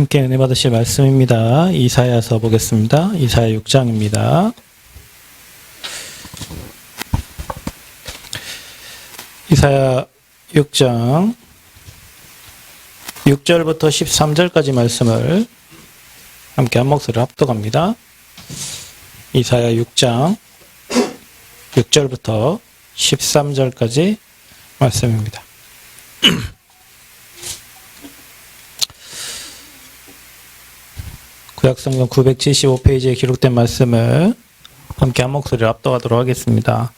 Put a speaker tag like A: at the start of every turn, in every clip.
A: 함께 은혜 받으실 말씀입니다. 이사야서 보겠습니다. 이사야 6장입니다. 이사야 6장 6절부터 13절까지 말씀을 함께 한 목소리로 합독합니다. 이사야 6장 6절부터 13절까지 말씀입니다. 구약성경 975페이지에 기록된 말씀을 함께 한 목소리로 압도하도록 하겠습니다.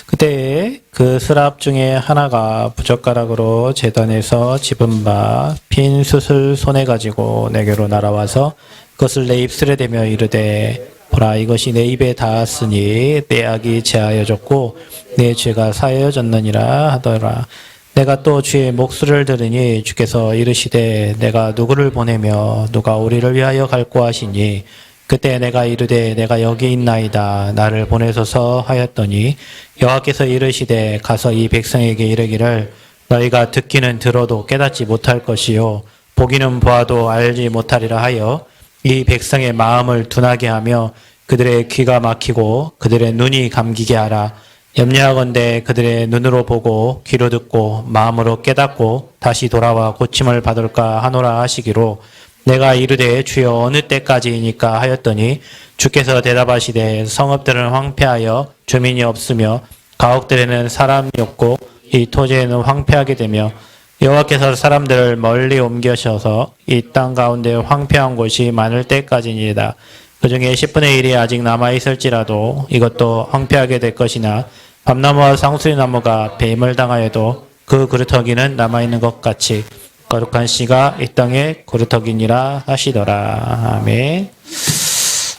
A: 그때 그 스랍 중에 하나가 부젓가락으로 제단에서 집은 바 핀 숯을 손에 가지고 내게로 날아와서 그것을 내 입술에 대며 이르되 보라, 이것이 내 입에 닿았으니 내 악이 제하여졌고 내 죄가 사하여졌느니라 하더라. 내가 또 주의 목소리를 들으니 주께서 이르시되 내가 누구를 보내며 누가 우리를 위하여 갈고 하시니 그때 내가 이르되 내가 여기 있나이다 나를 보내소서 하였더니 여호와께서 이르시되 가서 이 백성에게 이르기를 너희가 듣기는 들어도 깨닫지 못할 것이요 보기는 보아도 알지 못하리라 하여 이 백성의 마음을 둔하게 하며 그들의 귀가 막히고 그들의 눈이 감기게 하라. 염려하건대 그들의 눈으로 보고 귀로 듣고 마음으로 깨닫고 다시 돌아와 고침을 받을까 하노라 하시기로 내가 이르되 주여 어느 때까지이니까 하였더니 주께서 대답하시되 성읍들은 황폐하여 주민이 없으며 가옥들에는 사람이 없고 이 토지에는 황폐하게 되며 여호와께서 사람들을 멀리 옮겨셔서 이 땅 가운데 황폐한 곳이 많을 때까지니이다. 그 중에 10분의 1이 아직 남아있을지라도 이것도 황폐하게 될 것이나 밤나무와 상수리나무가 뱀을 당하여도 그 그루터기는 남아있는 것 같이 거룩한 씨가 이 땅에 그루터기니라 하시더라. 아멘.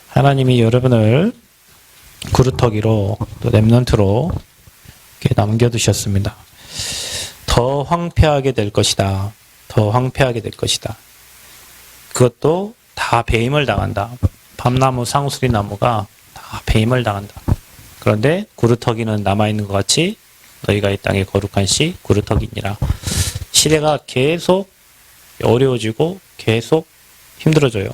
A: 하나님이 여러분을 그루터기로 또 렘넌트로 이렇게 남겨두셨습니다. 더 황폐하게 될 것이다. 더 황폐하게 될 것이다. 그것도 다 배임을 당한다. 밤나무, 상수리나무가 다 배임을 당한다. 그런데 구루터기는 남아있는 것 같이 너희가 이 땅에 거룩한 씨 구루터기니라. 시대가 계속 어려워지고 계속 힘들어져요.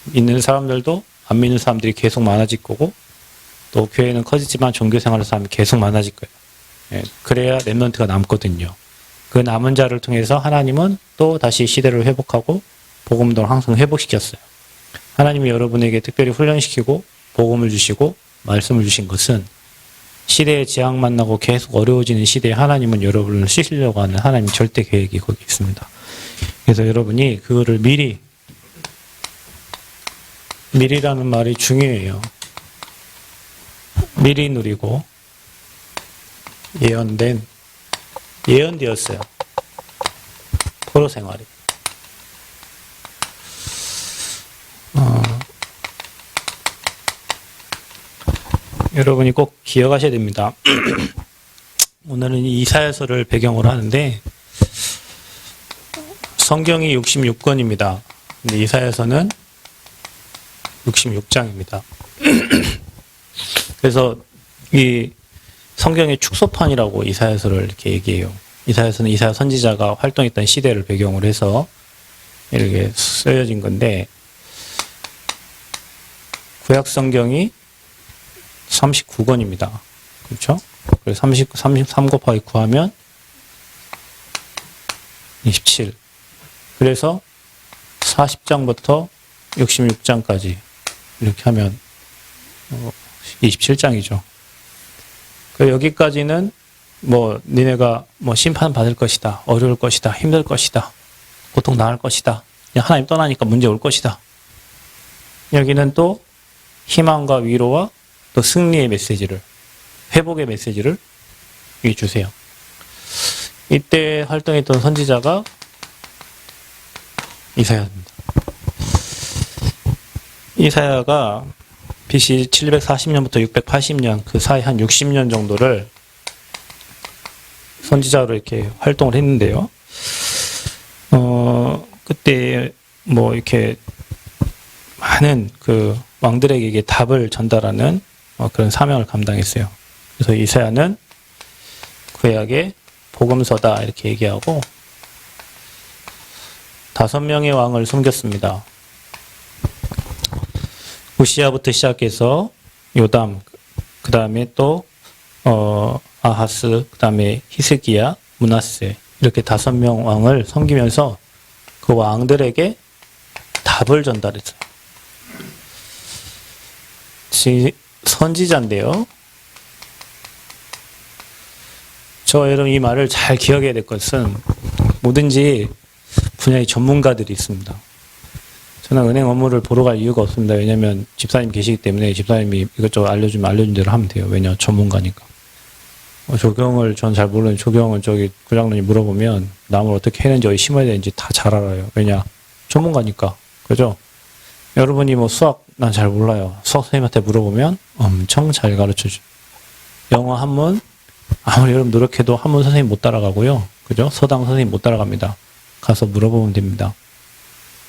A: 믿는 사람들도 안 믿는 사람들이 계속 많아질 거고 또 교회는 커지지만 종교생활을 사람이 계속 많아질 거예요. 예, 그래야 렘넌트가 남거든요. 그 남은 자를 통해서 하나님은 또 다시 시대를 회복하고 복음도 항상 회복시켰어요. 하나님이 여러분에게 특별히 훈련시키고 복음을 주시고 말씀을 주신 것은 시대의 재앙 만나고 계속 어려워지는 시대에 하나님은 여러분을 쓰시려고 하는 하나님의 절대 계획이 거기 있습니다. 그래서 여러분이 그거를 미리라는 말이 중요해요. 미리 누리고 예언되었어요. 포로 생활이. 여러분이 꼭 기억하셔야 됩니다. 오늘은 이사야서를 배경으로 하는데 성경이 66권입니다. 근데 이사야서는 66장입니다. 그래서 이 성경의 축소판이라고 이사야서를 이렇게 얘기해요. 이사야서는 이사야 선지자가 활동했던 시대를 배경으로 해서 이렇게 쓰여진 건데 구약 성경이 39권입니다. 그렇죠? 그래서 33 곱하기 9 하면 27. 그래서 40장부터 66장까지 이렇게 하면 27장이죠. 여기까지는 니네가 심판 받을 것이다. 어려울 것이다. 힘들 것이다. 고통 당할 것이다. 하나님 떠나니까 문제 올 것이다. 여기는 또 희망과 위로와 또 승리의 메시지를, 회복의 메시지를 주세요. 이때 활동했던 선지자가 이사야입니다. 이사야가 BC 740년부터 680년 그 사이 한 60년 정도를 선지자로 이렇게 활동을 했는데요. 그때 이렇게 많은 그 왕들에게 답을 전달하는 그런 사명을 감당했어요. 그래서 이사야는 구약의 복음서다 이렇게 얘기하고 5명의 왕을 섬겼습니다. 우시야부터 시작해서 요담, 그 다음에 또 아하스, 그 다음에 히스기야, 므낫세 이렇게 5명 왕을 섬기면서 그 왕들에게 답을 전달했어요. 선지자인데요. 저 여러분 이 말을 잘 기억해야 될 것은 뭐든지 분야의 전문가들이 있습니다. 저는 은행 업무를 보러 갈 이유가 없습니다. 왜냐하면 집사님 계시기 때문에 집사님이 이것저것 알려주면 알려준 대로 하면 돼요. 왜냐 전문가니까. 조경을 전 잘 모르는 조경은 저기 부장님이 물어보면 나무를 어떻게 해는지 어디 심어야 되는지 다 잘 알아요. 왜냐 전문가니까. 그죠? 여러분이 뭐 수학 난 잘 몰라요. 수학 선생님한테 물어보면 엄청 잘 가르쳐줘요. 영어 한문 아무리 여러분 노력해도 한문 선생님 못 따라가고요. 그죠? 서당 선생님 못 따라갑니다. 가서 물어보면 됩니다.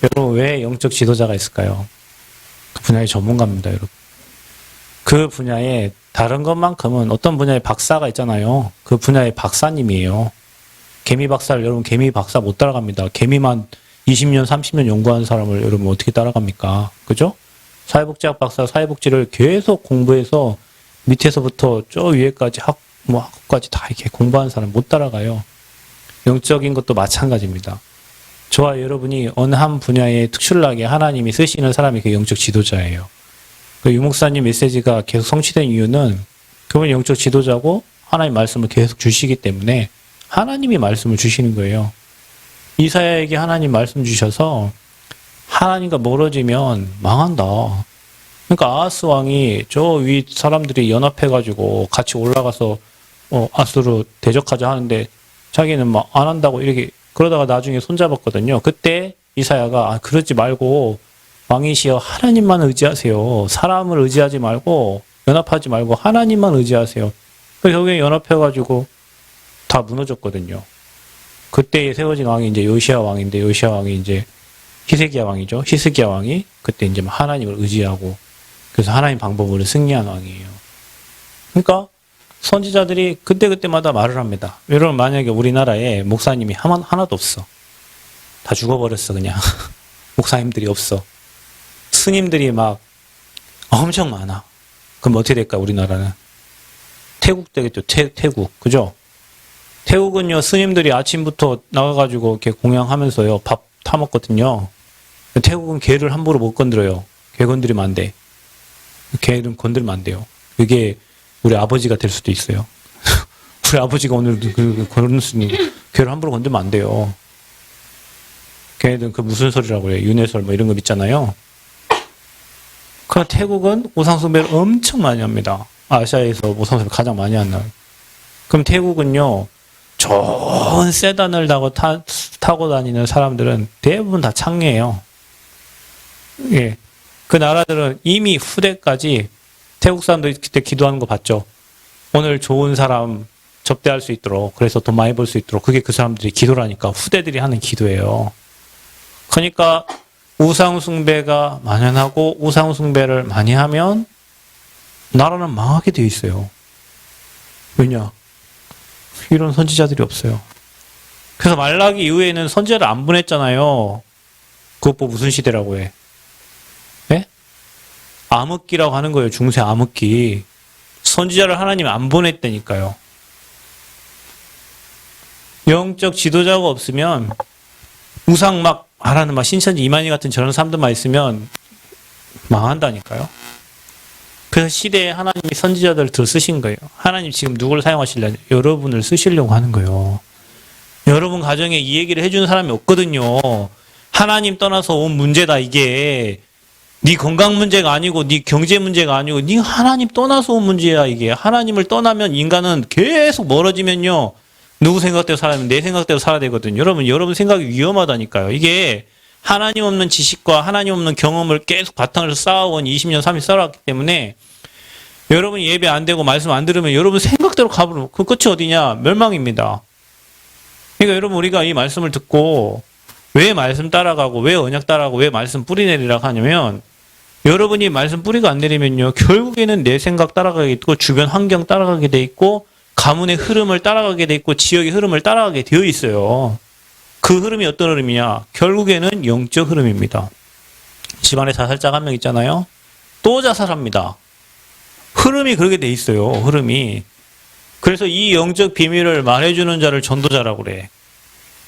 A: 여러분 왜 영적 지도자가 있을까요? 그 분야의 전문가입니다. 여러분. 그 분야에 다른 것만큼은 어떤 분야의 박사가 있잖아요. 그 분야의 박사님이에요. 개미 박사를 여러분 개미 박사 못 따라갑니다. 개미만 20년 30년 연구한 사람을 여러분 어떻게 따라갑니까? 그죠? 사회복지학 박사 사회복지를 계속 공부해서 밑에서부터 저 위에까지 학과까지 다 이렇게 공부한 사람 못 따라가요. 영적인 것도 마찬가지입니다. 저와 여러분이 어느 한 분야에 특출나게 하나님이 쓰시는 사람이 그 영적 지도자예요. 그 유목사님 메시지가 계속 성취된 이유는 그분이 영적 지도자고 하나님 말씀을 계속 주시기 때문에 하나님이 말씀을 주시는 거예요. 이사야에게 하나님 말씀 주셔서 하나님과 멀어지면 망한다. 그러니까 아하스 왕이 저 위 사람들이 연합해가지고 같이 올라가서 아수르 대적하자 하는데 자기는 막 안 한다고 이렇게 그러다가 나중에 손잡았거든요. 그때 이사야가 그러지 말고 왕이시여 하나님만 의지하세요. 사람을 의지하지 말고 연합하지 말고 하나님만 의지하세요. 그래서 결국에 연합해가지고 다 무너졌거든요. 그때 세워진 왕이 이제 요시야 왕인데 요시야 왕이 이제 히스기야 왕이죠. 히스기야 왕이 그때 이제 하나님을 의지하고 그래서 하나님 방법으로 승리한 왕이에요. 그러니까 선지자들이 그때그때마다 말을 합니다. 여러분 만약에 우리나라에 목사님이 하나도 없어. 다 죽어버렸어 그냥. 목사님들이 없어. 스님들이 막 엄청 많아. 그럼 어떻게 될까 우리나라는? 태국 되겠죠. 태국. 그죠? 태국은요 스님들이 아침부터 나가가지고 이렇게 공양하면서요 밥 타먹거든요. 태국은 개를 함부로 못 건드려요. 개 건드리면 안 돼. 개는 건드리면 안 돼요. 그게 우리 아버지가 될 수도 있어요. 우리 아버지가 오늘 그런 스님 개를 함부로 건드리면 안 돼요. 걔네들은 그 무슨 소리라고 해요. 윤회설 뭐 이런 거 믿잖아요. 그 태국은 우상숭배를 엄청 많이 합니다. 아시아에서 우상숭배 가장 많이 한다. 그럼 태국은요 좋은 세단을 타고 다니는 사람들은 대부분 다 창녀예요. 예. 그 나라들은 이미 후대까지 태국 사람들이 그때 기도하는 거 봤죠. 오늘 좋은 사람 접대할 수 있도록 그래서 돈 많이 벌 수 있도록 그게 그 사람들이 기도라니까 후대들이 하는 기도예요. 그러니까 우상숭배가 만연하고 우상숭배를 많이 하면 나라는 망하게 돼 있어요. 왜냐? 이런 선지자들이 없어요. 그래서 말라기 이후에는 선지자를 안 보냈잖아요. 그것 보고 무슨 시대라고 해? 네? 암흑기라고 하는 거예요. 중세 암흑기. 선지자를 하나님이 안 보냈다니까요. 영적 지도자가 없으면 우상 막 말하는 막 신천지 이만희 같은 저런 사람들만 있으면 망한다니까요. 그래서 시대에 하나님이 선지자들을 더 쓰신 거예요. 하나님 지금 누구를 사용하시려냐? 여러분을 쓰시려고 하는 거예요. 여러분 가정에 이 얘기를 해주는 사람이 없거든요. 하나님 떠나서 온 문제다 이게. 네 건강 문제가 아니고 네 경제 문제가 아니고 네 하나님 떠나서 온 문제야 이게. 하나님을 떠나면 인간은 계속 멀어지면요. 누구 생각대로 살아야 되면 내 생각대로 살아야 되거든요. 여러분 생각이 위험하다니까요. 이게 하나님 없는 지식과 하나님 없는 경험을 계속 바탕으로 쌓아온 20년, 30년 쌓아왔기 때문에 여러분이 예배 안 되고 말씀 안 들으면 여러분 생각대로 가버리면 그 끝이 어디냐? 멸망입니다. 그러니까 여러분 우리가 이 말씀을 듣고 왜 말씀 따라가고 왜 언약 따라가고 왜 말씀 뿌리내리라고 하냐면 여러분이 말씀 뿌리가 안 내리면요. 결국에는 내 생각 따라가게 있고 주변 환경 따라가게 돼 있고 가문의 흐름을 따라가게 돼 있고 지역의 흐름을 따라가게 되어 있어요. 그 흐름이 어떤 흐름이냐? 결국에는 영적 흐름입니다. 집안에 자살자가 한 명 있잖아요. 또 자살합니다. 흐름이 그렇게 돼 있어요. 흐름이. 그래서 이 영적 비밀을 말해주는 자를 전도자라고 그래.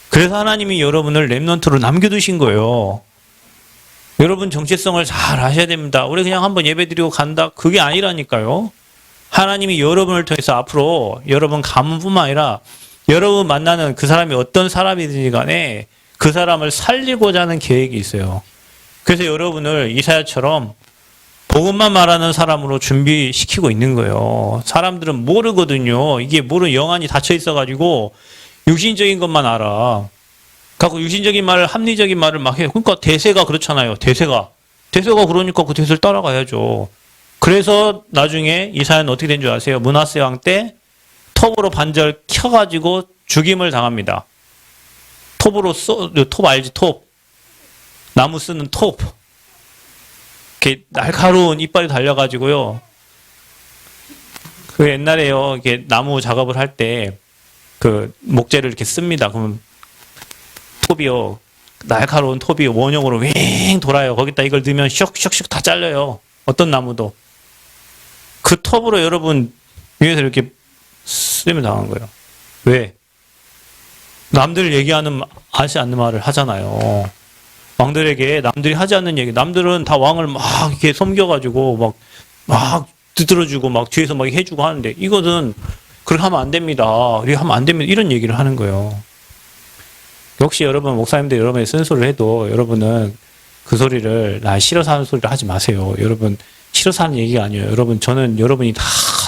A: 그래서 하나님이 여러분을 렘넌트로 남겨두신 거예요. 여러분 정체성을 잘 아셔야 됩니다. 우리 그냥 한번 예배드리고 간다? 그게 아니라니까요. 하나님이 여러분을 통해서 앞으로 여러분 가문뿐만 아니라 여러분 만나는 그 사람이 어떤 사람이든지 간에 그 사람을 살리고자 하는 계획이 있어요. 그래서 여러분을 이사야처럼 복음만 말하는 사람으로 준비시키고 있는 거예요. 사람들은 모르거든요. 이게 모르는 영안이 닫혀 있어가지고 육신적인 것만 알아. 갖고 육신적인 말을, 합리적인 말을 막 해요. 그러니까 대세가 그렇잖아요. 대세가 그러니까 그 대세를 따라가야죠. 그래서 나중에 이사야는 어떻게 된 줄 아세요? 므낫세 왕 때 톱으로 반절 켜가지고 죽임을 당합니다. 톱 알지? 톱. 나무 쓰는 톱. 이렇게 날카로운 이빨이 달려가지고요. 그 옛날에요, 이게 나무 작업을 할 때 그 목재를 이렇게 씁니다. 그러면 톱이요, 날카로운 톱이 원형으로 윙 돌아요. 거기다 이걸 넣으면 슉슉슉 다 잘려요. 어떤 나무도. 그 톱으로 여러분 위에서 이렇게 쓰면 당한 거예요. 왜? 남들 얘기하는, 하지 않는 말을 하잖아요. 왕들에게 남들이 하지 않는 얘기. 남들은 다 왕을 막 이렇게 섬겨가지고 막 두드려주고 막 뒤에서 막 해주고 하는데 이것은 그렇게 하면 안 됩니다. 이렇게 하면 안 됩니다. 이런 얘기를 하는 거예요. 역시 여러분 목사님들 여러분이 쓴소리를 해도 여러분은 그 소리를 나 싫어서 하는 소리를 하지 마세요. 여러분 싫어서 하는 얘기가 아니에요. 여러분 저는 여러분이 다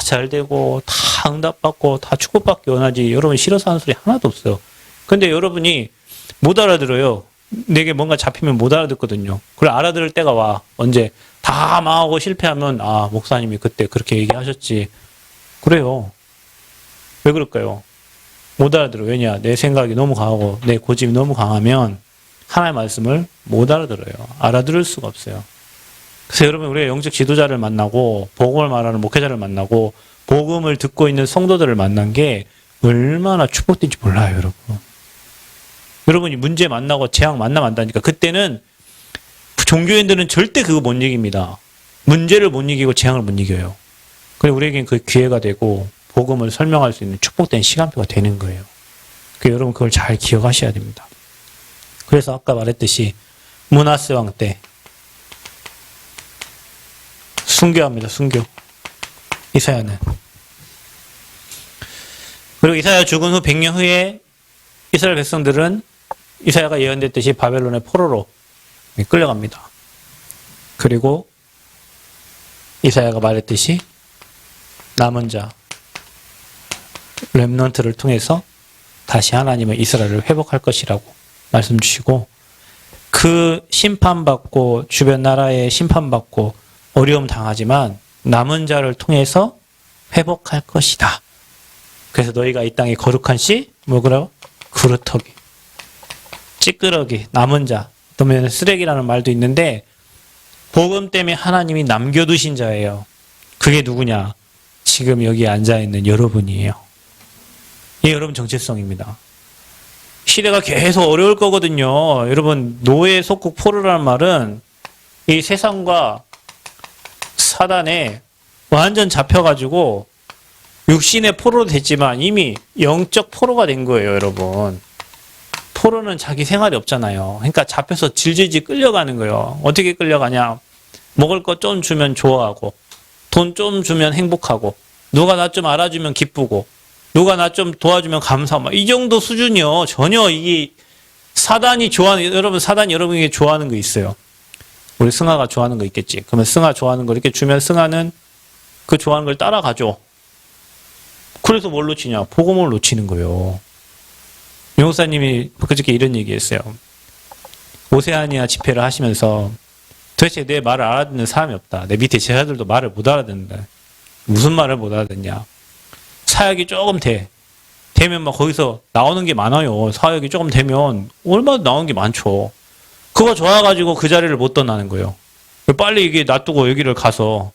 A: 잘 되고 다 응답받고 다 축복받기 원하지 여러분 싫어서 하는 소리 하나도 없어요. 근데 여러분이 못 알아들어요. 내게 뭔가 잡히면 못 알아듣거든요. 그걸 알아들을 때가 와. 언제 다 망하고 실패하면 아 목사님이 그때 그렇게 얘기하셨지. 그래요. 왜 그럴까요? 못 알아들어요. 왜냐? 내 생각이 너무 강하고 내 고집이 너무 강하면 하나님의 말씀을 못 알아들어요. 알아들을 수가 없어요. 그래서 여러분 우리가 영적 지도자를 만나고 복음을 말하는 목회자를 만나고 복음을 듣고 있는 성도들을 만난 게 얼마나 축복된지 몰라요. 여러분. 여러분이 문제 만나고 재앙 만나면 안 다니까. 그때는 종교인들은 절대 그거 못 이깁니다. 문제를 못 이기고 재앙을 못 이겨요. 그래서 우리에겐 그 기회가 되고 복음을 설명할 수 있는 축복된 시간표가 되는 거예요. 그래서 여러분 그걸 잘 기억하셔야 됩니다. 그래서 아까 말했듯이 므낫세 왕 때 순교합니다. 순교. 이사야는. 그리고 이사야 죽은 후 100년 후에 이스라엘 백성들은 이사야가 예언됐듯이 바벨론의 포로로 끌려갑니다. 그리고 이사야가 말했듯이 남은 자 렘넌트를 통해서 다시 하나님의 이스라엘을 회복할 것이라고 말씀 주시고 그 심판받고 주변 나라에 심판받고 어려움 당하지만 남은 자를 통해서 회복할 것이다. 그래서 너희가 이 땅에 거룩한 씨 뭐라고? 그루터기, 찌끄러기, 남은 자, 또는 쓰레기라는 말도 있는데 복음 때문에 하나님이 남겨두신 자예요. 그게 누구냐? 지금 여기 앉아있는 여러분이에요. 이게 여러분 정체성입니다. 시대가 계속 어려울 거거든요. 여러분 노예 속국 포로라는 말은 이 세상과 사단에 완전 잡혀가지고 육신의 포로로 됐지만 이미 영적 포로가 된 거예요, 여러분. 포로는 자기 생활이 없잖아요. 그러니까 잡혀서 질질질 끌려가는 거예요. 어떻게 끌려가냐? 먹을 거 좀 주면 좋아하고, 돈 좀 주면 행복하고, 누가 나 좀 알아주면 기쁘고, 누가 나 좀 도와주면 감사하고, 이 정도 수준이요. 전혀 이게 사단이 좋아하는, 여러분 사단이 여러분에게 좋아하는 거 있어요. 우리 승아가 좋아하는 거 있겠지. 그러면 승아 좋아하는 거 이렇게 주면 승아는 그 좋아하는 걸 따라가죠. 그래서 뭘 놓치냐? 복음을 놓치는 거예요. 용사님이 그저께 이런 얘기했어요. 오세아니아 집회를 하시면서 도대체 내 말을 알아듣는 사람이 없다. 내 밑에 제자들도 말을 못 알아듣는다. 무슨 말을 못 알아듣냐? 사역이 조금 되면 막 거기서 나오는 게 많아요. 사역이 조금 되면 얼마나 나오는 게 많죠. 그거 좋아가지고 그 자리를 못 떠나는 거예요. 빨리 이게 놔두고 여기를 가서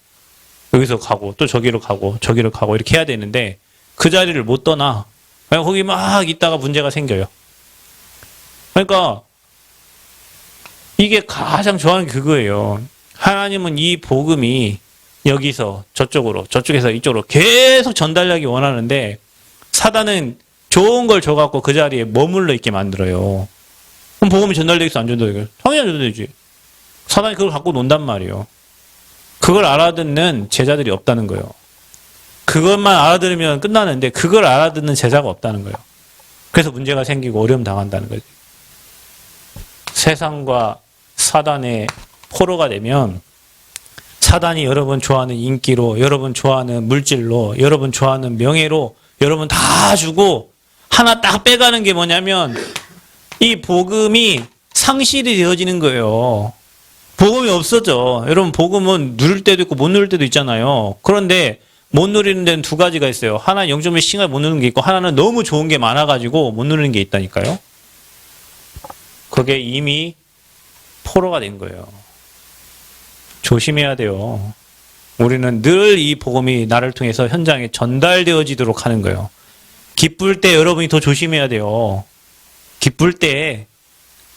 A: 여기서 가고 또 저기로 가고 저기로 가고 이렇게 해야 되는데 그 자리를 못 떠나. 거기 막 있다가 문제가 생겨요. 그러니까 이게 가장 좋아하는 게 그거예요. 하나님은 이 복음이 여기서 저쪽으로, 저쪽에서 이쪽으로 계속 전달하기 원하는데 사단은 좋은 걸 줘갖고 그 자리에 머물러 있게 만들어요. 그럼 복음이 전달되겠어, 안 전달되겠어? 당연히 안 전달되지. 사단이 그걸 갖고 논단 말이에요. 그걸 알아듣는 제자들이 없다는 거예요. 그것만 알아들으면 끝나는데 그걸 알아듣는 제자가 없다는 거예요. 그래서 문제가 생기고 어려움 당한다는 거지. 세상과 사단의 포로가 되면 사단이 여러분 좋아하는 인기로, 여러분 좋아하는 물질로, 여러분 좋아하는 명예로 여러분 다 주고 하나 딱 빼가는 게 뭐냐면 이 복음이 상실이 되어지는 거예요. 복음이 없어져. 여러분 복음은 누릴 때도 있고 못 누릴 때도 있잖아요. 그런데 못 누리는 데는 두 가지가 있어요. 하나는 0.1 싱을 못 누리는 게 있고 하나는 너무 좋은 게 많아가지고 못 누리는 게 있다니까요. 그게 이미 포로가 된 거예요. 조심해야 돼요. 우리는 늘 이 복음이 나를 통해서 현장에 전달되어지도록 하는 거예요. 기쁠 때 여러분이 더 조심해야 돼요. 기쁠 때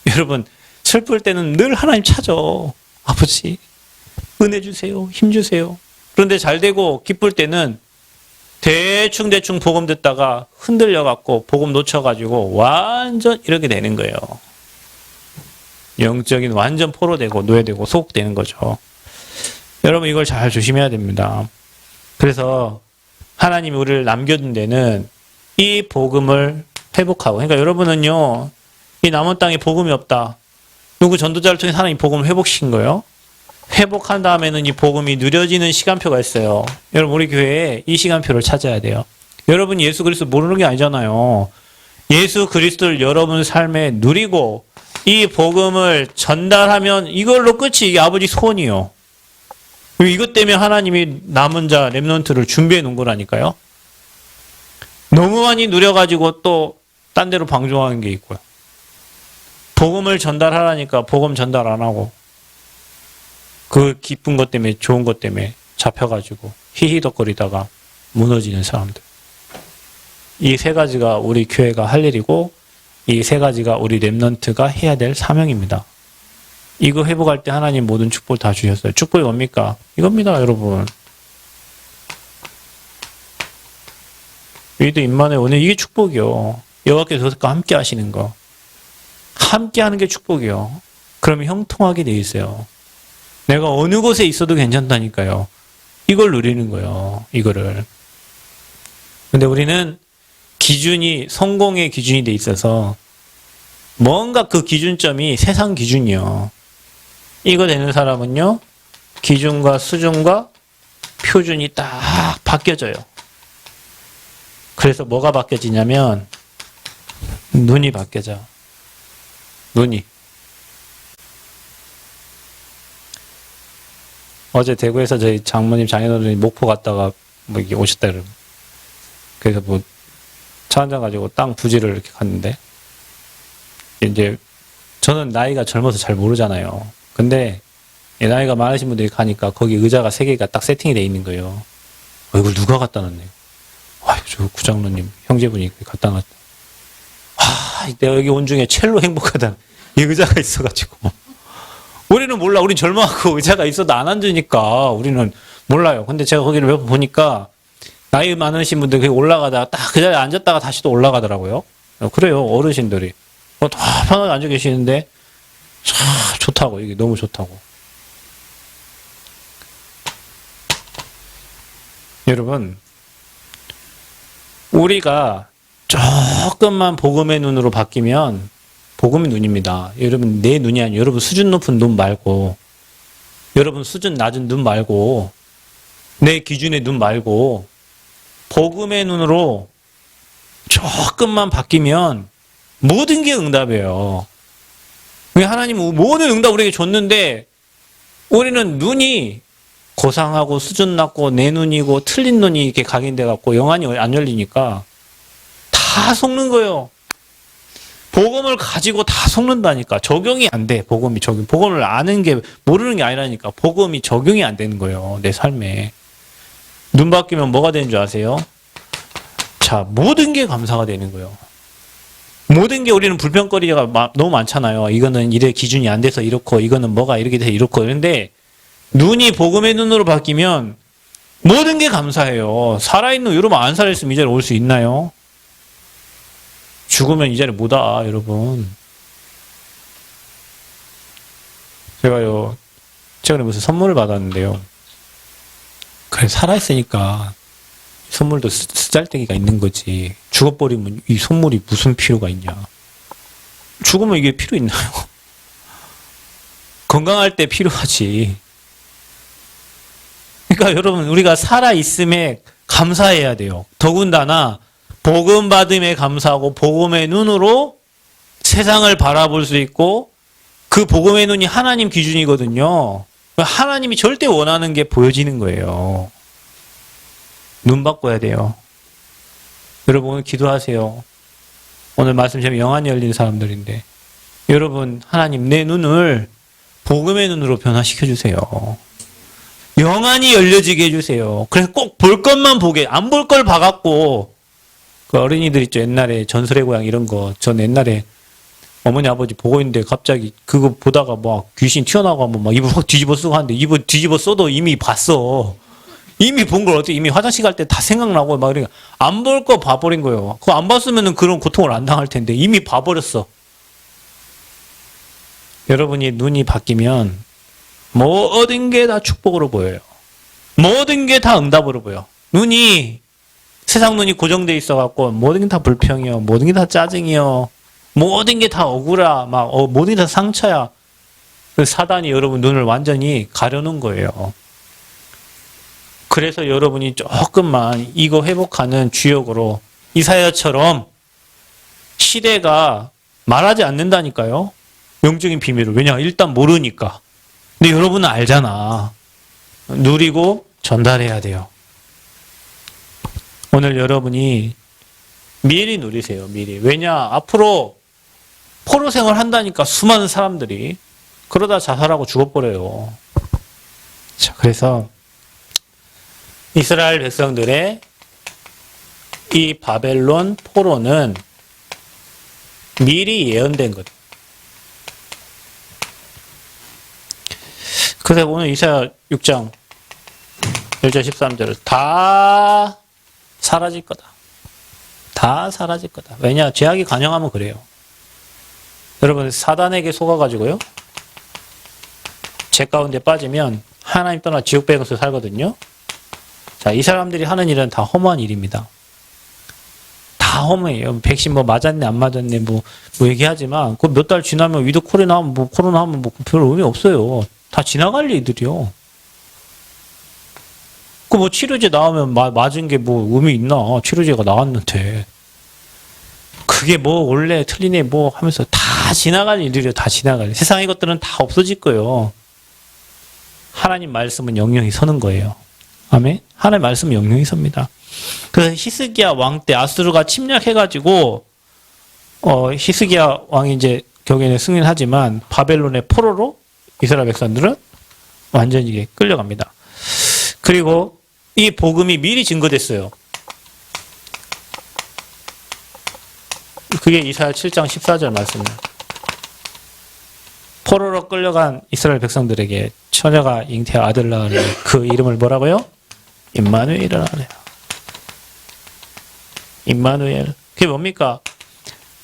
A: 여러분 슬플 때는 늘 하나님 찾아. 아버지 은혜 주세요. 힘 주세요. 그런데 잘 되고 기쁠 때는 대충 복음 듣다가 흔들려갖고 복음 놓쳐가지고 완전 이렇게 되는 거예요. 영적인 완전 포로되고 노예되고 소극되는 거죠. 여러분 이걸 잘 조심해야 됩니다. 그래서 하나님이 우리를 남겨둔 데는 이 복음을 회복하고, 그러니까 여러분은요 이 남은 땅에 복음이 없다. 누구 전도자를 통해 하나님 복음을 회복시킨 거예요. 회복한 다음에는 이 복음이 누려지는 시간표가 있어요. 여러분 우리 교회에 이 시간표를 찾아야 돼요. 여러분 예수 그리스도 모르는 게 아니잖아요. 예수 그리스도를 여러분 삶에 누리고 이 복음을 전달하면 이걸로 끝이 이게 아버지 소원이요. 이것 때문에 하나님이 남은 자 렘넌트를 준비해 놓은 거라니까요. 너무 많이 누려가지고 또 딴 데로 방종하는 게 있고요. 복음을 전달하라니까 복음 전달 안 하고 그 기쁜 것 때문에 좋은 것 때문에 잡혀가지고 히히덕거리다가 무너지는 사람들. 이 세 가지가 우리 교회가 할 일이고 이 세 가지가 우리 렘넌트가 해야 될 사명입니다. 이거 회복할 때 하나님 모든 축복을 다 주셨어요. 축복이 뭡니까? 이겁니다, 여러분. 위도 임만의 오늘 이게 축복이요. 여호와께서 그것과 함께 하시는 거. 함께 하는 게 축복이요. 그러면 형통하게 돼 있어요. 내가 어느 곳에 있어도 괜찮다니까요. 이걸 누리는 거예요. 이거를. 근데 우리는 기준이 성공의 기준이 돼 있어서 뭔가 그 기준점이 세상 기준이요. 이거 되는 사람은요. 기준과 수준과 표준이 딱 바뀌어져요. 그래서 뭐가 바뀌어지냐면 눈이 바뀌어져. 눈이. 어제 대구에서 저희 장모님 장인어른이 목포 갔다가 뭐 이게 오셨다 그러면 그래서 뭐 차 한잔 가지고 땅 부지를 이렇게 갔는데 이제 저는 나이가 젊어서 잘 모르잖아요. 근데 나이가 많으신 분들이 가니까 거기 의자가 3개가 딱 세팅이 돼 있는 거예요. 이걸 누가 갖다 놨네요. 아유, 저 구장로님 형제분이 갖다 놨다. 내가 여기 온 중에 첼로 행복하다. 이 의자가 있어가지고. 우리는 몰라. 우린 젊어하고 의자가 있어도 안 앉으니까 우리는 몰라요. 근데 제가 거기를 몇 번 보니까 나이 많으신 분들 거기 올라가다가 딱 그 자리에 앉았다가 다시 또 올라가더라고요. 그래요. 어르신들이. 다 편하게 앉아 계시는데 참 좋다고. 이게 너무 좋다고. 여러분 우리가 조금만 복음의 눈으로 바뀌면 복음의 눈입니다. 여러분 내 눈이 아니에요. 여러분 수준 높은 눈 말고 여러분 수준 낮은 눈 말고 내 기준의 눈 말고 복음의 눈으로 조금만 바뀌면 모든 게 응답이에요. 하나님은 모든 응답 우리에게 줬는데 우리는 눈이 고상하고 수준 낮고 내 눈이고 틀린 눈이 이렇게 각인돼 갖고 영안이 안 열리니까 다 속는 거예요. 복음을 가지고 다 속는다니까. 적용이 안 돼. 복음을 아는 게 모르는 게 아니라니까. 복음이 적용이 안 되는 거예요. 내 삶에. 눈 바뀌면 뭐가 되는 줄 아세요? 자, 모든 게 감사가 되는 거예요. 모든 게 우리는 불평거리가 너무 많잖아요. 이거는 이래 기준이 안 돼서 이렇고, 이거는 뭐가 이렇게 돼서 이렇고. 그런데 눈이 복음의 눈으로 바뀌면 모든 게 감사해요. 살아있는, 여러분 안 살아있으면 이 자리에 올 수 있나요? 죽으면 이 자리에 못 와, 여러분. 제가요, 최근에 무슨 선물을 받았는데요. 그래, 살아있으니까 선물도 쓰잘데기가 있는 거지. 죽어버리면 이 선물이 무슨 필요가 있냐. 죽으면 이게 필요 있나요? 건강할 때 필요하지. 그러니까 여러분, 우리가 살아있음에 감사해야 돼요. 더군다나 복음 받음에 감사하고 복음의 눈으로 세상을 바라볼 수 있고 그 복음의 눈이 하나님 기준이거든요. 하나님이 절대 원하는 게 보여지는 거예요. 눈 바꿔야 돼요. 여러분 오늘 기도하세요. 오늘 말씀 제가 영안이 열린 사람들인데 여러분 하나님 내 눈을 복음의 눈으로 변화시켜 주세요. 영안이 열려지게 해주세요. 그래서 꼭 볼 것만 보게, 안 볼 걸 봐갖고, 그 어린이들 있죠. 옛날에 전설의 고향 이런 거. 전 옛날에 어머니 아버지 보고 있는데 갑자기 그거 보다가 막 귀신 튀어나오고 하면 막 입을 확 뒤집어 쓰고 하는데 입을 뒤집어 써도 이미 봤어. 이미 본 걸 어떻게 이미 화장실 갈 때 다 생각나고 막 이러니까 안 볼 거 봐버린 거예요. 그거 안 봤으면은 그런 고통을 안 당할 텐데 이미 봐버렸어. 여러분이 눈이 바뀌면 모든 게 다 축복으로 보여요. 모든 게 다 응답으로 보여. 눈이 세상 눈이 고정돼 있어갖고 모든 게 다 불평이요, 모든 게 다 짜증이요, 모든 게 다 억울하, 모든 게 다 상처야. 그 사단이 여러분 눈을 완전히 가려놓은 거예요. 그래서 여러분이 조금만 이거 회복하는 주역으로 이사야처럼 시대가 말하지 않는다니까요. 영적인 비밀을. 왜냐? 일단 모르니까. 근데 여러분은 알잖아. 누리고 전달해야 돼요. 오늘 여러분이 미리 누리세요. 미리. 왜냐? 앞으로 포로 생활 한다니까 수많은 사람들이 그러다 자살하고 죽어버려요. 자, 그래서 이스라엘 백성들의 이 바벨론 포로는 미리 예언된 것. 그래서 오늘 이사야 6장 1절 13절을 다 사라질 거다. 다 사라질 거다. 왜냐? 죄악이 관영하면 그래요. 여러분 사단에게 속아가지고요. 죄 가운데 빠지면 하나님 떠나 지옥 배경에서 살거든요. 자, 이 사람들이 하는 일은 다 허무한 일입니다. 다 허무해요. 백신 뭐 맞았네 안 맞았네 뭐 얘기하지만 그 몇 달 지나면 위드 코로나 하면 뭐 코로나 하면 뭐 별 의미 없어요. 다 지나갈 일들이요. 그 뭐 치료제 나오면 맞은 게 뭐 의미 있나? 치료제가 나왔는데. 그게 뭐 원래 틀리네 뭐 하면서 다 지나갈 일들이요. 다 지나갈 일. 세상의 것들은 다 없어질 거예요. 하나님 말씀은 영영이 서는 거예요. 아멘? 하나님 말씀은 영영이 섭니다. 그래서 히스기야 왕 때 아수르가 침략해가지고 히스기야 왕이 이제 결국에는 승리하지만 바벨론의 포로로 이스라엘 백성들은 완전히 끌려갑니다. 그리고 이 복음이 미리 증거됐어요. 그게 이사야 7장 14절 말씀이에요. 포로로 끌려간 이스라엘 백성들에게 처녀가 잉태한 아들을 낳으니 그 이름을 뭐라고요? 임마누엘이라 그래요. 임마누엘. 그게 뭡니까?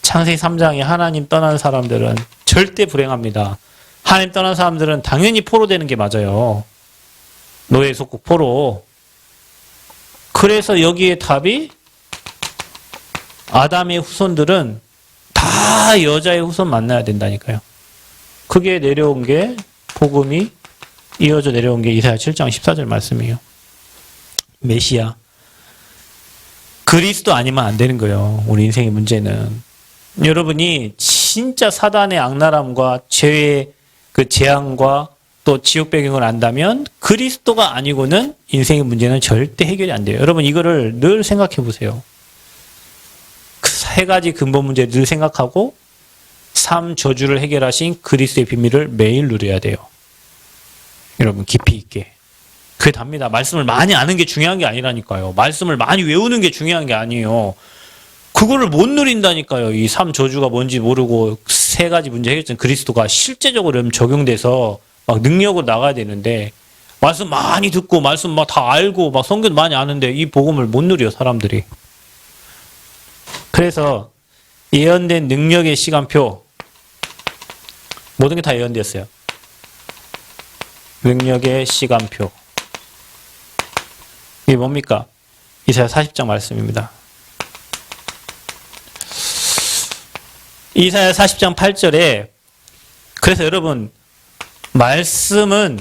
A: 창세기 3장에 하나님 떠난 사람들은 절대 불행합니다. 하나님 떠난 사람들은 당연히 포로 되는 게 맞아요. 노예 속국 포로. 그래서 여기에 답이 아담의 후손들은 다 여자의 후손 만나야 된다니까요. 그게 내려온 게 복음이 이어져 내려온 게 이사야 7장 14절 말씀이에요. 메시아. 그리스도 아니면 안 되는 거예요. 우리 인생의 문제는. 여러분이 진짜 사단의 악랄함과 죄의 그 재앙과 또 지옥 배경을 안다면 그리스도가 아니고는 인생의 문제는 절대 해결이 안 돼요. 여러분 이거를 늘 생각해 보세요. 그 세 가지 근본 문제를 늘 생각하고 삶 저주를 해결하신 그리스도의 비밀을 매일 누려야 돼요. 여러분 깊이 있게. 그게 답니다. 말씀을 많이 아는 게 중요한 게 아니라니까요. 말씀을 많이 외우는 게 중요한 게 아니에요. 그거를 못 누린다니까요. 이 삼 저주가 뭔지 모르고 세 가지 문제 해결된 그리스도가 실제적으로 적용돼서 막 능력으로 나가야 되는데 말씀 많이 듣고 말씀 막 다 알고 막 성경 많이 아는데 이 복음을 못 누려 사람들이. 그래서 예언된 능력의 시간표 모든 게 다 예언됐어요. 능력의 시간표. 이게 뭡니까? 이사야 40장 말씀입니다. 이사야 40장 8절에 그래서 여러분 말씀은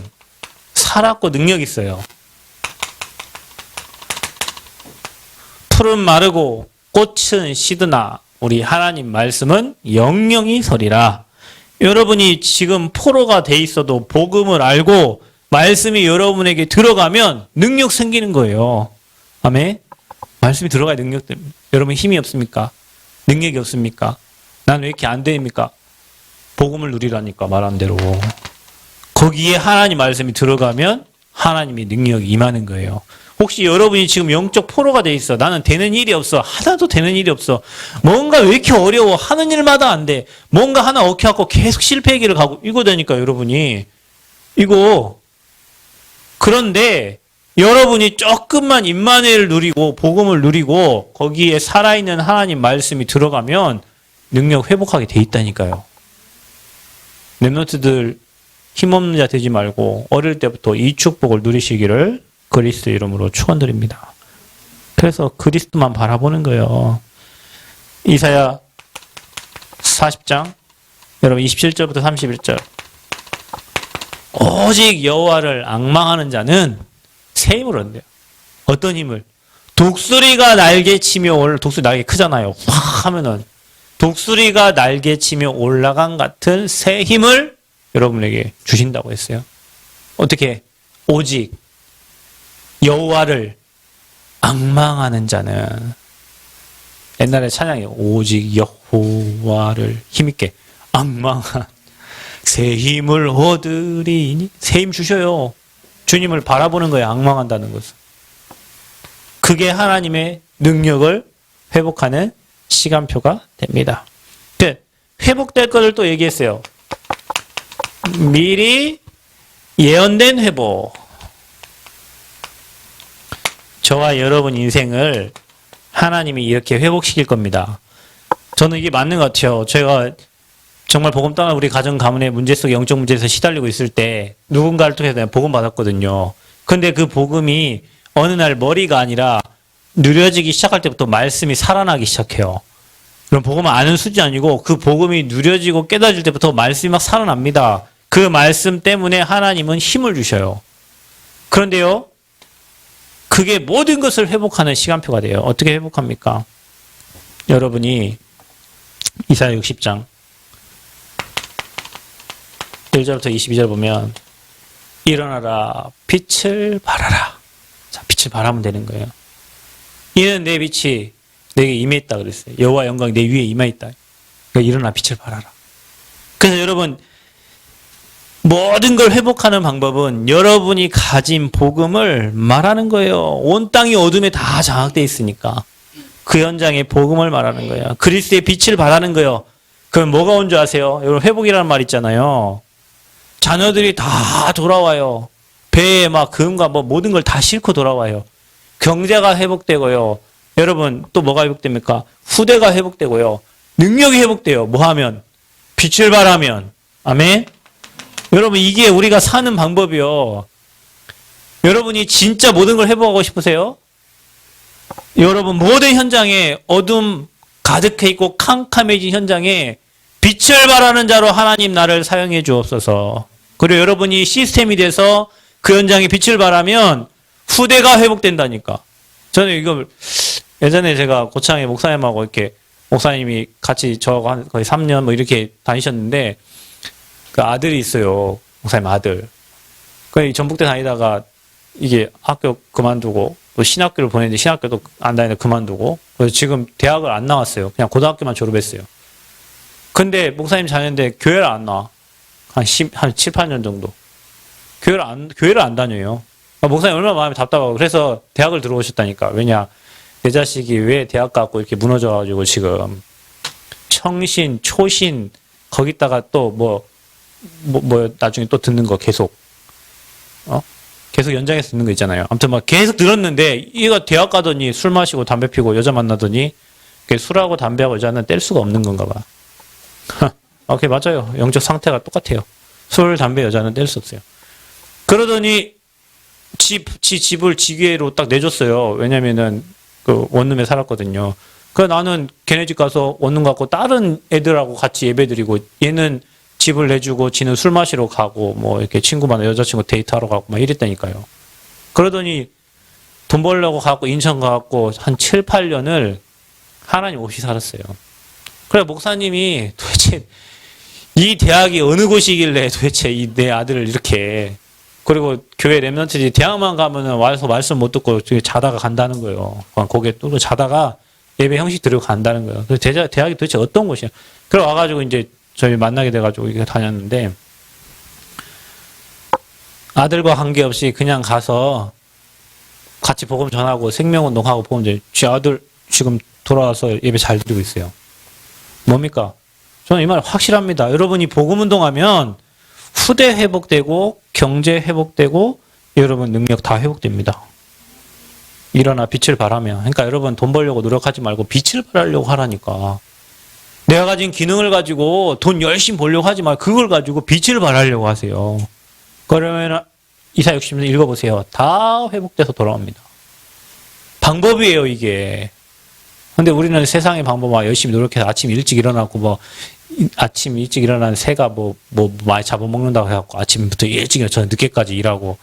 A: 살았고 능력이 있어요. 풀은 마르고 꽃은 시드나 우리 하나님 말씀은 영영이 서리라. 여러분이 지금 포로가 돼 있어도 복음을 알고 말씀이 여러분에게 들어가면 능력 생기는 거예요. 아멘. 말씀이 들어가야 능력 됩니다. 여러분 힘이 없습니까? 능력이 없습니까? 난 왜 이렇게 안 됩니까? 복음을 누리라니까 말한 대로. 거기에 하나님 말씀이 들어가면 하나님의 능력이 임하는 거예요. 혹시 여러분이 지금 영적 포로가 돼 있어. 나는 되는 일이 없어. 하나도 되는 일이 없어. 뭔가 왜 이렇게 어려워. 하는 일마다 안 돼. 뭔가 하나 어켜갖고 계속 실패의 길을 가고 이거 되니까 여러분이 이거 그런데 여러분이 조금만 임마누엘을 누리고 복음을 누리고 거기에 살아있는 하나님 말씀이 들어가면 능력 회복하게 돼 있다니까요. 렘넌트들 힘없는 자 되지 말고 어릴 때부터 이 축복을 누리시기를 그리스도 이름으로 축원드립니다. 그래서 그리스도만 바라보는 거예요. 이사야 40장 여러분 27절부터 31절 오직 여호와를 앙망하는 자는 새 힘을 얻는대요. 어떤 힘을? 독수리가 날개치며 독수리 날개 크잖아요. 확 하면은 독수리가 날개치며 올라간 같은 새 힘을 여러분에게 주신다고 했어요. 어떻게? 오직 여호와를 앙망하는 자는 옛날에 찬양이에요. 오직 여호와를 힘있게 앙망한 새 힘을 얻으리니 새 힘 주셔요. 주님을 바라보는 거예요. 앙망한다는 것은. 그게 하나님의 능력을 회복하는 시간표가 됩니다. 회복될 것을 또 얘기했어요. 미리 예언된 회복. 저와 여러분 인생을 하나님이 이렇게 회복시킬 겁니다. 저는 이게 맞는 것 같아요. 제가 정말 복음 떠나 우리 가정 가문의 문제 속에 영적 문제에서 시달리고 있을 때 누군가를 통해서 내가 복음 받았거든요. 근데 그 복음이 어느 날 머리가 아니라 누려지기 시작할 때부터 말씀이 살아나기 시작해요. 그럼 복음을 아는 수준이 아니고 그 복음이 누려지고 깨달을 때부터 말씀이 막 살아납니다. 그 말씀 때문에 하나님은 힘을 주셔요. 그런데요, 그게 모든 것을 회복하는 시간표가 돼요. 어떻게 회복합니까? 여러분이 이사야 60장 1절부터 22절 보면 일어나라 빛을 발하라. 자, 빛을 발하면 되는 거예요. 이는 내 빛이 내게 임해 있다 그랬어요. 여호와 영광이 내 위에 임해 있다. 그러니까 일어나 빛을 발하라. 그래서 여러분 모든 걸 회복하는 방법은 여러분이 가진 복음을 말하는 거예요. 온 땅이 어둠에 다 장악되어 있으니까 그 현장에 복음을 말하는 거예요. 그리스도의 빛을 발하는 거예요. 그럼 뭐가 온 줄 아세요? 여러분 회복이라는 말 있잖아요. 자녀들이 다 돌아와요. 배에 막 금과 뭐 모든 걸 다 싣고 돌아와요. 경제가 회복되고요. 여러분 또 뭐가 회복됩니까? 후대가 회복되고요. 능력이 회복돼요. 뭐 하면? 빛을 발하면. 아멘? 여러분 이게 우리가 사는 방법이요. 여러분이 진짜 모든 걸 회복하고 싶으세요? 여러분 모든 현장에 어둠 가득해 있고 캄캄해진 현장에 빛을 발하는 자로 하나님 나를 사용해 주옵소서. 그리고 여러분이 시스템이 돼서 그 현장에 빛을 발하면 후대가 회복된다니까. 저는 이걸 예전에 제가 고창에 목사님하고 이렇게 목사님이 같이 저하고 거의 3년 뭐 이렇게 다니셨는데 그 아들이 있어요. 목사님 아들. 그 전북대 다니다가 이게 학교 그만두고 또 신학교를 보냈는데 신학교도 안 다니다 그만두고 그래서 지금 대학을 안 나왔어요. 그냥 고등학교만 졸업했어요. 근데 목사님 자녀인데 교회를 안 나와. 한 7, 8년 정도. 교회를 안 다녀요. 목사님 얼마나 마음이 답답하고 그래서 대학을 들어오셨다니까. 왜냐? 내 자식이 왜 대학 가고 이렇게 무너져가지고 지금 청신, 초신, 거기다가 또 나중에 또 듣는 거 계속, 계속 연장해서 듣는 거 있잖아요. 아무튼 막 계속 들었는데, 얘가 대학 가더니 술 마시고 담배 피고 여자 만나더니, 술하고 담배하고 여자는 뗄 수가 없는 건가 봐. 오케이, 맞아요. 영적 상태가 똑같아요. 술, 담배, 여자는 뗄 수 없어요. 그러더니, 집을 지게로 딱 내줬어요. 왜냐면은, 원룸에 살았거든요. 나는 걔네 집 가서 원룸 갖고 다른 애들하고 같이 예배드리고, 얘는 집을 내주고, 지는 술 마시러 가고, 이렇게 친구 만나, 여자친구 데이트하러 가고, 막 이랬다니까요. 그러더니, 돈 벌려고 가고, 인천 가고, 한 7, 8년을 하나님 없이 살았어요. 그래, 목사님이 도대체, 이 대학이 어느 곳이길래 도대체 내 아들을 이렇게, 그리고 교회 랩런트지 대학만 가면은 와서 말씀 못 듣고 자다가 간다는 거예요. 거기에 또 자다가 예배 형식 들고 간다는 거예요. 그래서 대학이 도대체 어떤 곳이야? 그래 와가지고 이제 저희 만나게 돼가지고 이렇게 다녔는데 아들과 관계없이 그냥 가서 같이 복음 전하고 생명운동하고 보면 이제 지 아들 지금 돌아와서 예배 잘 드리고 있어요. 뭡니까? 저는 이 말 확실합니다. 여러분이 복음운동하면 후대 회복되고 경제 회복되고 여러분 능력 다 회복됩니다. 일어나 빛을 발하며. 그러니까 여러분 돈 벌려고 노력하지 말고 빛을 발하려고 하라니까. 내가 가진 기능을 가지고 돈 열심히 벌려고 하지 말고 그걸 가지고 빛을 발하려고 하세요. 그러면 이사야 60년 읽어보세요. 다 회복돼서 돌아옵니다. 방법이에요 이게. 근데 우리는 세상의 방법만 열심히 노력해서 아침 일찍 일어나고 아침 일찍 일어나는 새가 많이 잡아먹는다고 해갖고 아침부터 일찍 일어나서 늦게까지 일하고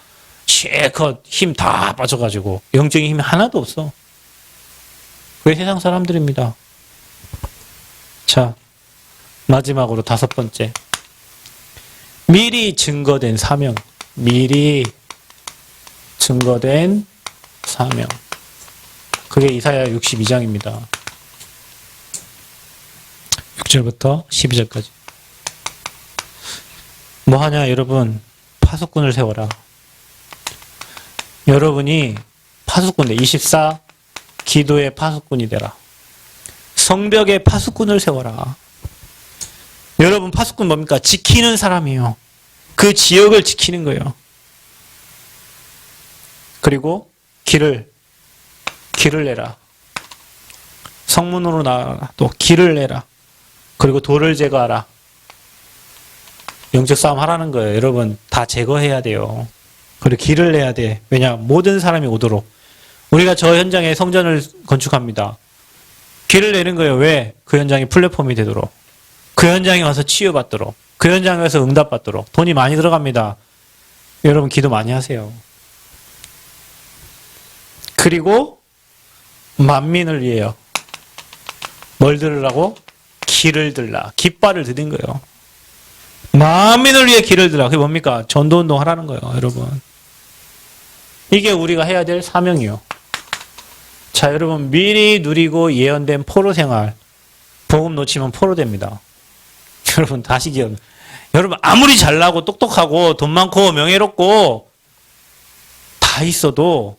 A: 실컷 힘 다 빠져가지고 영적인 힘이 하나도 없어. 그게 세상 사람들입니다. 자, 마지막으로 5번째. 미리 증거된 사명. 미리 증거된 사명. 그게 이사야 62장입니다. 6절부터 12절까지. 뭐 하냐, 여러분? 파수꾼을 세워라. 여러분이 파수꾼, 24 기도의 파수꾼이 되라. 성벽의 파수꾼을 세워라. 여러분, 파수꾼 뭡니까? 지키는 사람이에요. 그 지역을 지키는 거예요. 그리고 길을 내라. 성문으로 나가라. 또 길을 내라. 그리고 돌을 제거하라. 영적 싸움 하라는 거예요. 여러분 다 제거해야 돼요. 그리고 길을 내야 돼. 왜냐? 모든 사람이 오도록. 우리가 저 현장에 성전을 건축합니다. 길을 내는 거예요. 왜? 그 현장이 플랫폼이 되도록. 그 현장에 와서 치유받도록. 그 현장에 와서 응답받도록. 돈이 많이 들어갑니다. 여러분 기도 많이 하세요. 그리고 만민을 위해요. 뭘 들으라고? 길을 들라. 깃발을 드는 거예요. 만민을 위해 길을 들라. 그게 뭡니까? 전도운동 하라는 거예요. 여러분. 이게 우리가 해야 될 사명이요. 자, 여러분 미리 누리고 예언된 포로 생활. 복음 놓치면 포로 됩니다. 여러분 다시 기억. 여러분 아무리 잘나고 똑똑하고 돈 많고 명예롭고 다 있어도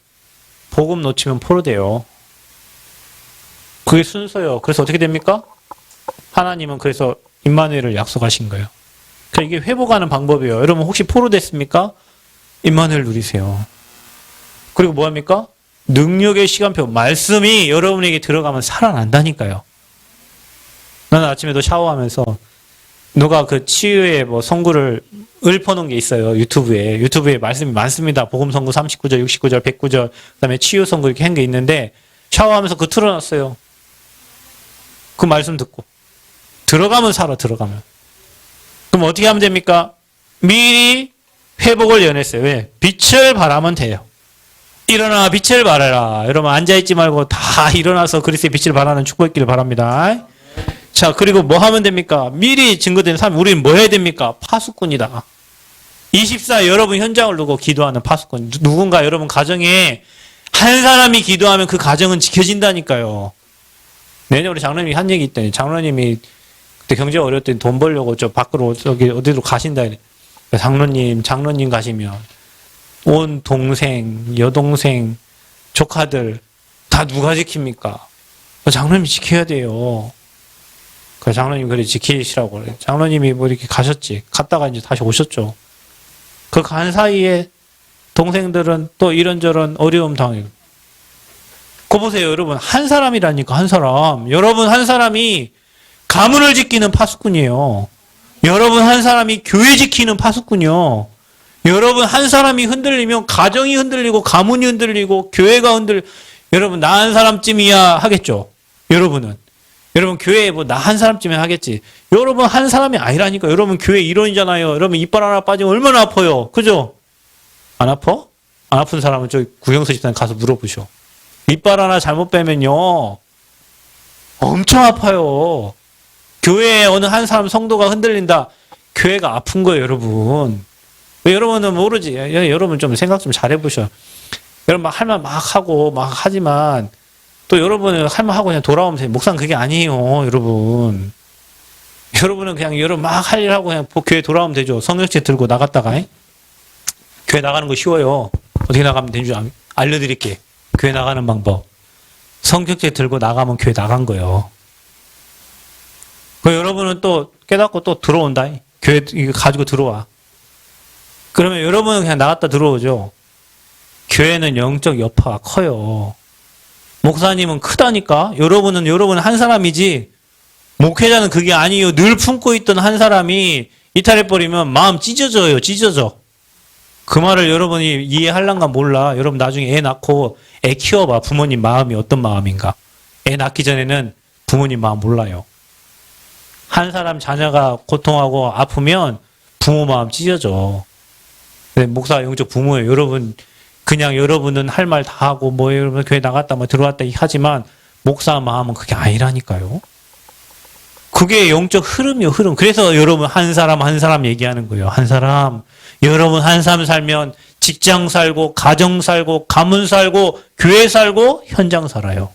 A: 복음 놓치면 포로 돼요. 그게 순서예요. 그래서 어떻게 됩니까? 하나님은 그래서 임마누엘을 약속하신 거예요. 그러니까 이게 회복하는 방법이에요. 여러분 혹시 포로 됐습니까? 임마누엘 누리세요. 그리고 뭐합니까? 능력의 시간표. 말씀이 여러분에게 들어가면 살아난다니까요. 나는 아침에도 샤워하면서 누가 그 치유의 선구를 읊어놓은 게 있어요. 유튜브에 말씀이 많습니다. 복음 선구 39절, 69절, 109절, 그 다음에 치유 선구 이렇게 한 게 있는데 샤워하면서 그거 틀어놨어요. 그 말씀 듣고. 들어가면 살아, 들어가면. 그럼 어떻게 하면 됩니까? 미리 회복을 연했어요. 왜? 빛을 발하면 돼요. 일어나 빛을 발하라. 여러분 앉아있지 말고 다 일어나서 그리스도의 빛을 발하는 축복했기를 바랍니다. 자, 그리고 뭐 하면 됩니까? 미리 증거된 삶. 우리는 뭐 해야 됩니까? 파수꾼이다. 24 여러분 현장을 두고 기도하는 파수꾼. 누군가 여러분 가정에 한 사람이 기도하면 그 가정은 지켜진다니까요. 내년 우리 장로님이 한 얘기 있더니 장로님이 그때 경제가 어려웠더니 돈 벌려고 저 밖으로 저기 어디로 가신다. 장로님 가시면 온 동생, 여동생, 조카들 다 누가 지킵니까? 장로님이 지켜야 돼요. 그 장로님 그래 지키시라고 그래. 장로님이 뭐 이렇게 가셨지. 갔다가 이제 다시 오셨죠. 그 간 사이에 동생들은 또 이런저런 어려움 당해요. 그거 보세요, 여러분. 한 사람이라니까, 한 사람. 여러분 한 사람이 가문을 지키는 파수꾼이에요. 여러분 한 사람이 교회 지키는 파수꾼이요. 여러분 한 사람이 흔들리면 가정이 흔들리고 가문이 흔들리고 교회가 여러분 나 한 사람쯤이야 하겠죠. 여러분은. 여러분 교회에 뭐 나 한 사람쯤이야 하겠지. 여러분 한 사람이 아니라니까. 여러분 교회 일원이잖아요. 여러분 이빨 하나 빠지면 얼마나 아파요. 그죠? 안 아파? 안 아픈 사람은 저기 구경서 집사님 가서 물어보셔. 이빨 하나 잘못 빼면요. 엄청 아파요. 교회에 어느 한 사람 성도가 흔들린다. 교회가 아픈 거예요, 여러분. 여러분은 모르지. 여러분 좀 생각 좀 잘해보셔. 여러분 막 할 말 막 하고 막 하지만 또 여러분은 할 말 하고 그냥 돌아오면 돼요. 목사는 그게 아니에요, 여러분. 여러분은 그냥 여러분 막 할 일 하고 그냥 교회 돌아오면 되죠. 성경책 들고 나갔다가. 교회 나가는 거 쉬워요. 어떻게 나가면 되는지 알려드릴게. 교회 나가는 방법. 성경책 들고 나가면 교회 나간 거예요. 그 여러분은 또 깨닫고 또 들어온다. 교회 이거 가지고 들어와. 그러면 여러분은 그냥 나갔다 들어오죠. 교회는 영적 여파가 커요. 목사님은 크다니까. 여러분은 한 사람이지. 목회자는 그게 아니에요. 늘 품고 있던 한 사람이 이탈해버리면 마음 찢어져요. 찢어져. 그 말을 여러분이 이해할란가 몰라. 여러분 나중에 애 낳고 애 키워봐. 부모님 마음이 어떤 마음인가. 애 낳기 전에는 부모님 마음 몰라요. 한 사람 자녀가 고통하고 아프면 부모 마음 찢어져. 목사 영적 부모예요. 여러분 그냥 여러분은 할 말 다 하고 뭐 여러분 교회 나갔다 뭐 들어왔다 하지만 목사 마음은 그게 아니라니까요. 그게 영적 흐름이요, 흐름. 그래서 여러분 한 사람 얘기하는 거예요. 한 사람. 여러분 한 사람 살면 직장 살고 가정 살고 가문 살고 교회 살고 현장 살아요.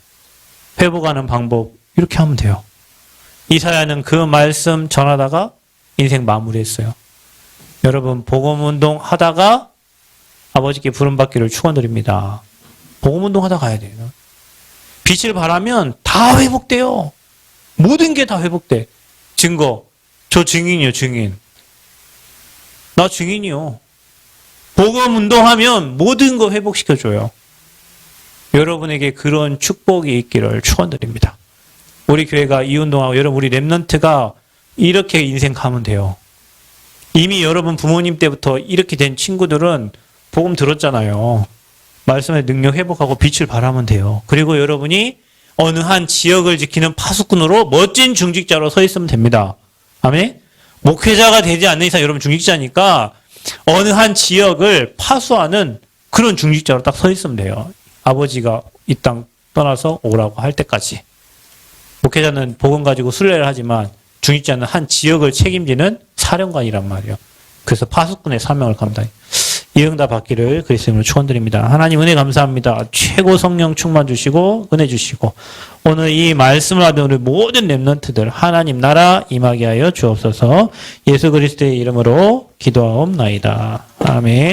A: 회복하는 방법 이렇게 하면 돼요. 이사야는 그 말씀 전하다가 인생 마무리했어요. 여러분 복음운동 하다가 아버지께 부름받기를 축원드립니다. 복음운동 하다 가야 돼요. 빛을 발하면 다 회복돼요. 모든 게 다 회복돼. 증거. 저 증인이요, 증인. 나 증인이요. 복음운동하면 모든 거 회복시켜줘요. 여러분에게 그런 축복이 있기를 축원드립니다. 우리 교회가 이 운동하고 여러분 우리 랩런트가 이렇게 인생 가면 돼요. 이미 여러분 부모님 때부터 이렇게 된 친구들은 복음 들었잖아요. 말씀의 능력 회복하고 빛을 발하면 돼요. 그리고 여러분이 어느 한 지역을 지키는 파수꾼으로 멋진 중직자로 서 있으면 됩니다. 아멘? 목회자가 되지 않는 이상 여러분 중직자니까 어느 한 지역을 파수하는 그런 중직자로 딱 서 있으면 돼요. 아버지가 이 땅 떠나서 오라고 할 때까지. 목회자는 복음 가지고 순례를 하지만 중직자는 한 지역을 책임지는 사령관이란 말이에요. 그래서 파수꾼의 사명을 감당해요. 이 응답 받기를 그리스도인으로 축원드립니다. 하나님 은혜 감사합니다. 최고 성령 충만 주시고 은혜 주시고 오늘 이 말씀을 하던 우리 모든 렘넌트들 하나님 나라 임하게 하여 주옵소서. 예수 그리스도의 이름으로 기도하옵나이다. 아멘.